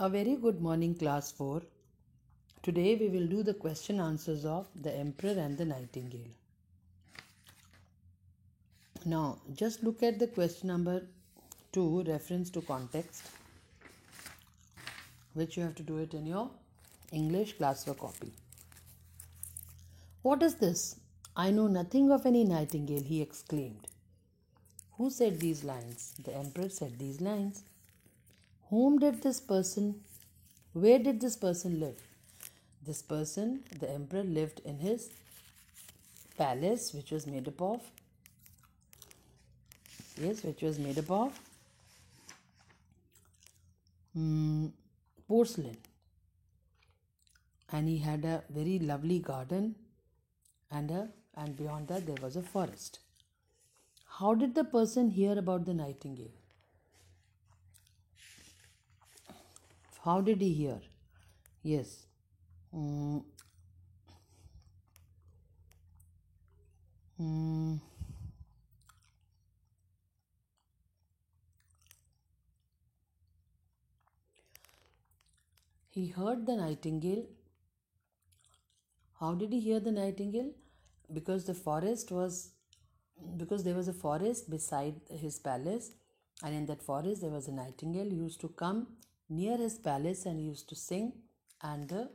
A very good morning, class 4. Today we will do the question answers of the Emperor and the Nightingale. Now, just look at the question number 2, reference to context, which you have to do it in your English class 4 copy. What is this? I know nothing of any nightingale, he exclaimed. Who said these lines? The Emperor said these lines. Where did this person live? This person, the Emperor, lived in his palace, which was made up of porcelain, and he had a very lovely garden, and beyond that there was a forest. How did the person hear about the nightingale? How did he hear? Yes. He heard the nightingale. How did he hear the nightingale? Because there was a forest beside his palace, and in that forest there was a nightingale who used to come near his palace and used to sing, and the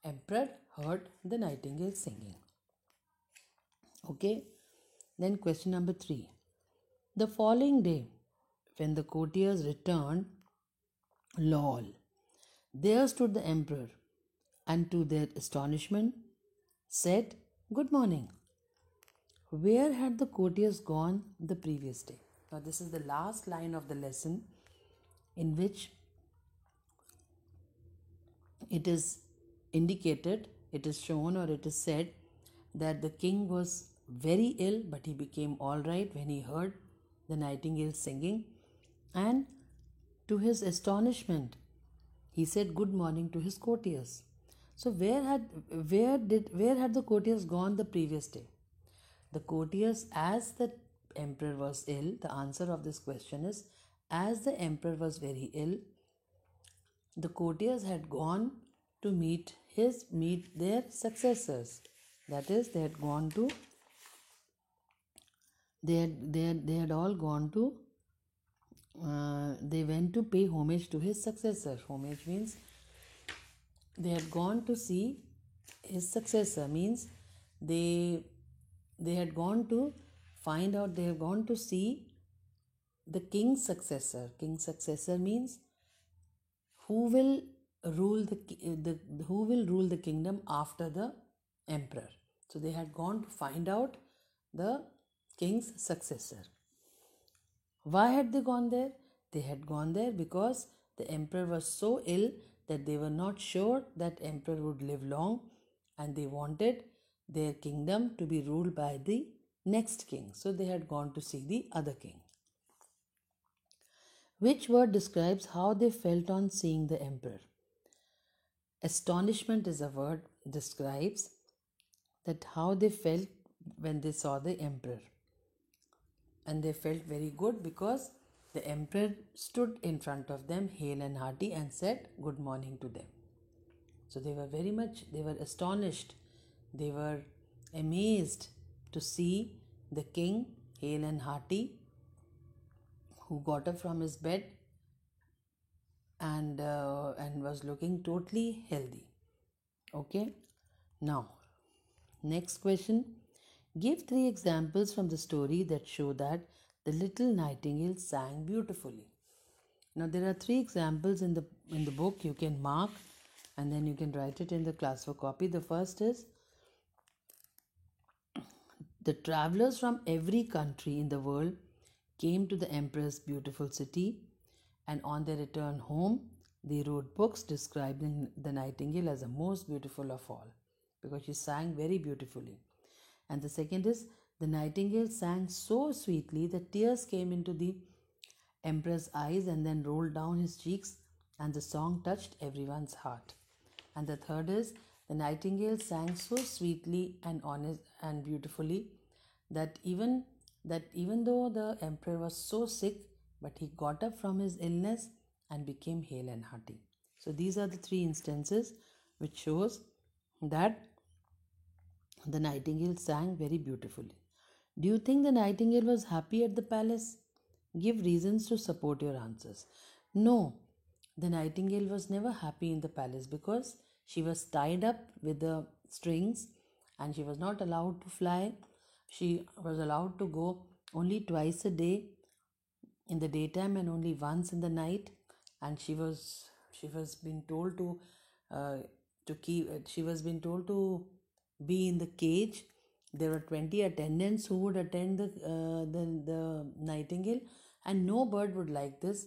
Emperor heard the nightingale singing. Okay, then question number 3. The following day, when the courtiers returned, lol, there stood the Emperor, and to their astonishment said, "Good morning." Where had the courtiers gone the previous day? Now, this is the last line of the lesson, in which it is indicated, it is shown, or it is said that the king was very ill, but he became all right when he heard the nightingale singing, and to his astonishment, he said good morning to his courtiers. So where had the courtiers gone the previous day? The courtiers, as the Emperor was ill, the answer of this question is, as the Emperor was very ill, the courtiers had gone to meet their successors. That is, they had gone to they had all gone to they went to pay homage to his successor. Homage means they had gone to see his successor, means they had gone to find out, they have gone to see the king's successor. King's successor means who will rule the kingdom after the emperor. So they had gone to find out the king's successor. Why had they gone there? They had gone there because the emperor was so ill that they were not sure that emperor would live long, and they wanted their kingdom to be ruled by the next king. So they had gone to see the other king. Which word describes how they felt on seeing the emperor? Astonishment is a word describes that how they felt when they saw the emperor. And they felt very good because the emperor stood in front of them, hale and hearty, and said good morning to them. So they were astonished, they were amazed to see the king, hale and hearty, who got up from his bed and was looking totally healthy. Okay, now next question. Give 3 examples from the story that show that the little nightingale sang beautifully. Now there are 3 examples in the book. You can mark and then you can write it in the class 4 copy. The first is, the travelers from every country in the world came to the emperor's beautiful city, and on their return home they wrote books describing the nightingale as the most beautiful of all, because she sang very beautifully. And the second is, the nightingale sang so sweetly that tears came into the emperor's eyes and then rolled down his cheeks, and the song touched everyone's heart. And the third is, the nightingale sang so sweetly and honest and beautifully that even though the emperor was so sick, but he got up from his illness and became hale and hearty. So these are the three instances which shows that the nightingale sang very beautifully. Do you think the nightingale was happy at the palace? Give reasons to support your answers. No, the nightingale was never happy in the palace because she was tied up with the strings and she was not allowed to fly. She was allowed to go only twice a day in the daytime and only once in the night, and she was being told uh, to keep she was being told to be in the cage. There were 20 attendants who would attend the nightingale, and no bird would like this,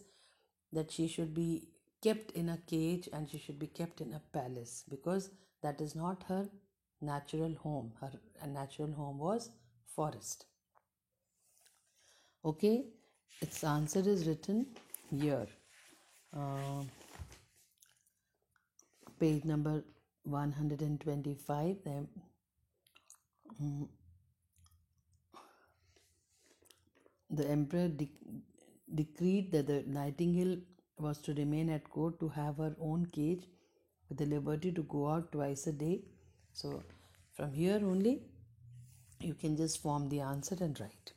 that she should be kept in a cage and she should be kept in a palace, because that is not her natural home. Her natural home was forest. Okay, its answer is written here. Uh, Page number 125. The emperor decreed that the nightingale was to remain at court, to have her own cage with the liberty to go out twice a day. So from here only you can just form the answer and write.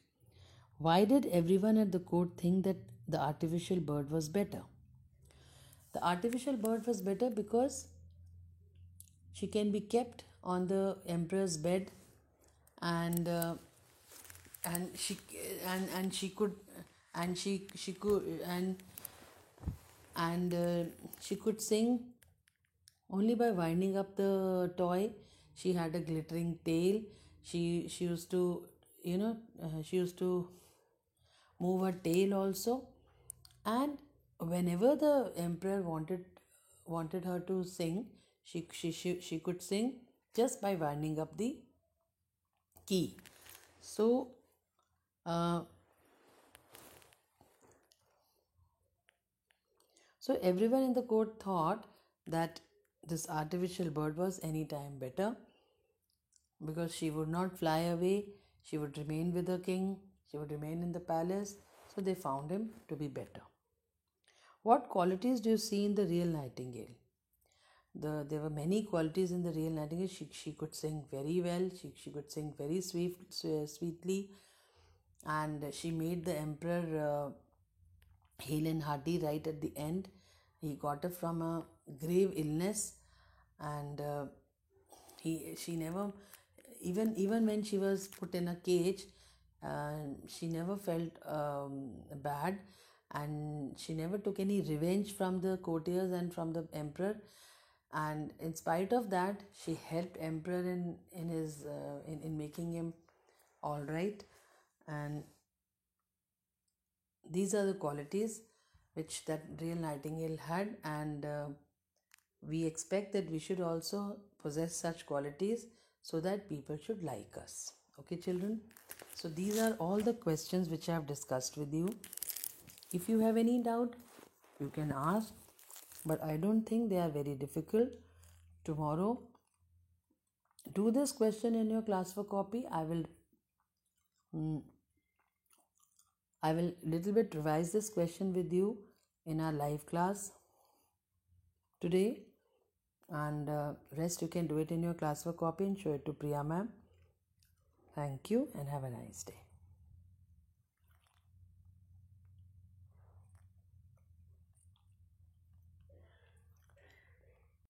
Why did everyone at the court think that the artificial bird was better? The artificial bird was better because she can be kept on the emperor's bed, and and she and she could and she could and she could sing only by winding up the toy. She had a glittering tail. She used to, she used to move her tail also, and whenever the emperor wanted her to sing, she could sing just by winding up the key. So uh, so everyone in the court thought that this artificial bird was any time better, because she would not fly away, she would remain with the king, she would remain in the palace. So they found him to be better. What qualities do you see in the real nightingale? There were many qualities in the real nightingale. She could sing very well, she could sing very sweetly, and she made the emperor hale and hearty right at the end. He got her from a grave illness, and she never, even when she was put in a cage, she never felt bad, and she never took any revenge from the courtiers and from the emperor. And in spite of that, she helped emperor in his in making him all right. And these are the qualities which that real nightingale had, and we expect that we should also possess such qualities so that people should like us. Okay, children? So these are all the questions which I have discussed with you. If you have any doubt, you can ask, but I don't think they are very difficult. Tomorrow, do this question in your class work copy. I will little bit revise this question with you in our live class today, and rest you can do it in your classwork copy and show it to Priya ma'am. Thank you and have a nice day.